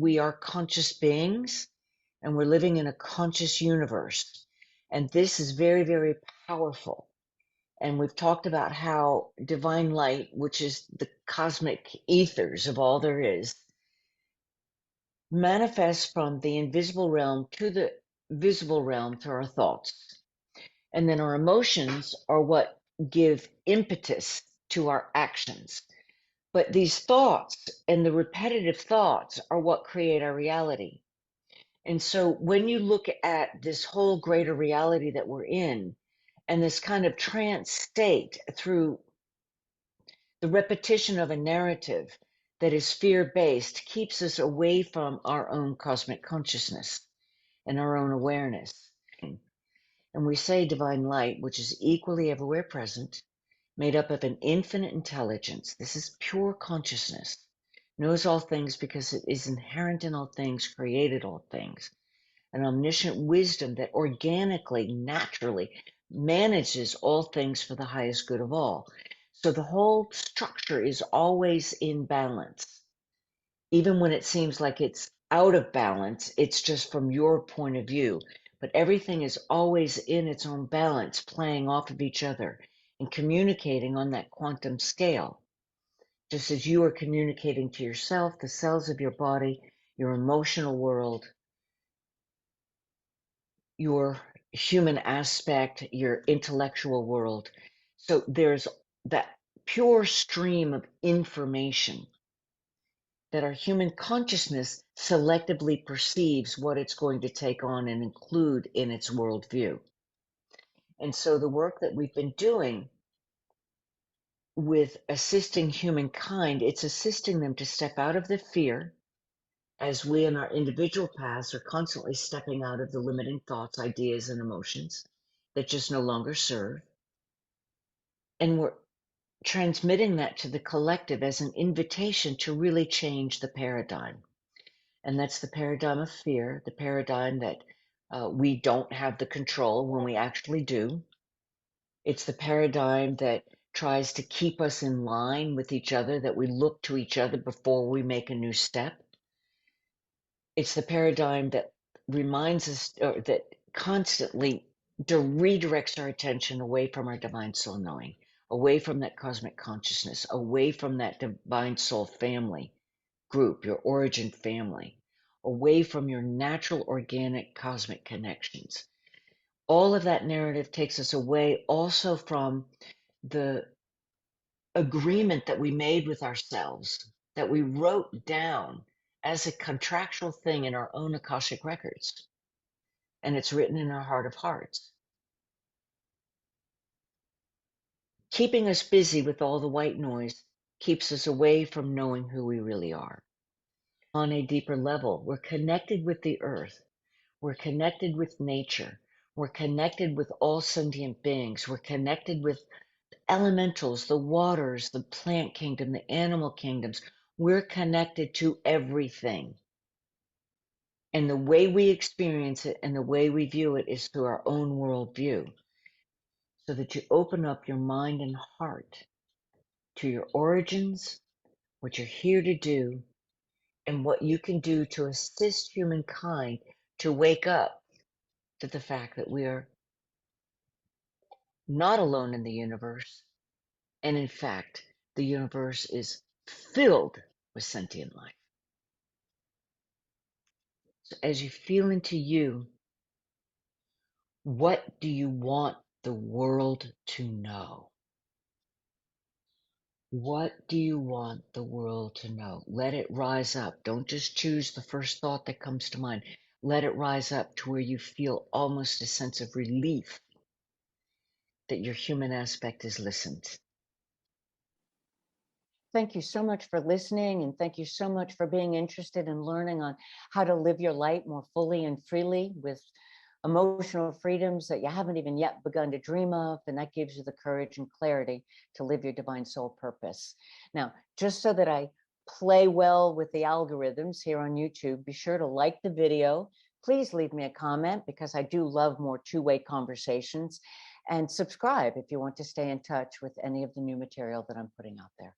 we are conscious beings and we're living in a conscious universe. And this is very, very powerful. And we've talked about how divine light, which is the cosmic ethers of all there is, manifests from the invisible realm to the visible realm through our thoughts. And then our emotions are what give impetus to our actions. But these thoughts and the repetitive thoughts are what create our reality. And so when you look at this whole greater reality that we're in, and this kind of trance state through the repetition of a narrative that is fear-based keeps us away from our own cosmic consciousness and our own awareness. And we say divine light, which is equally everywhere present, made up of an infinite intelligence. This is pure consciousness, knows all things because it is inherent in all things, created all things. An omniscient wisdom that organically, naturally manages all things for the highest good of all. So the whole structure is always in balance. Even when it seems like it's out of balance, it's just from your point of view. But everything is always in its own balance, playing off of each other and communicating on that quantum scale. Just as you are communicating to yourself, the cells of your body, your emotional world, your human aspect, your intellectual world. So there's that pure stream of information that our human consciousness selectively perceives what it's going to take on and include in its worldview. And so the work that we've been doing with assisting humankind, it's assisting them to step out of the fear as we in our individual paths are constantly stepping out of the limiting thoughts, ideas, and emotions that just no longer serve. And we're transmitting that to the collective as an invitation to really change the paradigm. And that's the paradigm of fear, the paradigm that we don't have the control when we actually do. It's the paradigm that tries to keep us in line with each other, that we look to each other before we make a new step. It's the paradigm that reminds us, or that constantly redirects our attention away from our divine soul knowing, away from that cosmic consciousness, away from that divine soul family group, your origin family, away from your natural organic cosmic connections. All of that narrative takes us away also from the agreement that we made with ourselves, that we wrote down as a contractual thing in our own Akashic records. And it's written in our heart of hearts. Keeping us busy with all the white noise keeps us away from knowing who we really are. On a deeper level, we're connected with the earth. We're connected with nature. We're connected with all sentient beings. We're connected with elementals, the waters, the plant kingdom, the animal kingdoms. We're connected to everything. And the way we experience it and the way we view it is through our own worldview. So that you open up your mind and heart to your origins, what you're here to do, and what you can do to assist humankind to wake up to the fact that we are not alone in the universe. And in fact, the universe is filled with sentient life. So as you feel into you, what do you want the world to know? What do you want the world to know? Let it rise up. Don't just choose the first thought that comes to mind. Let it rise up to where you feel almost a sense of relief that your human aspect is listened. Thank you so much for listening, and thank you so much for being interested in learning on how to live your light more fully and freely with emotional freedoms that you haven't even yet begun to dream of, and that gives you the courage and clarity to live your divine soul purpose. Now, just so that I play well with the algorithms here on YouTube, be sure to like the video. Please leave me a comment because I do love more two-way conversations, and subscribe if you want to stay in touch with any of the new material that I'm putting out there.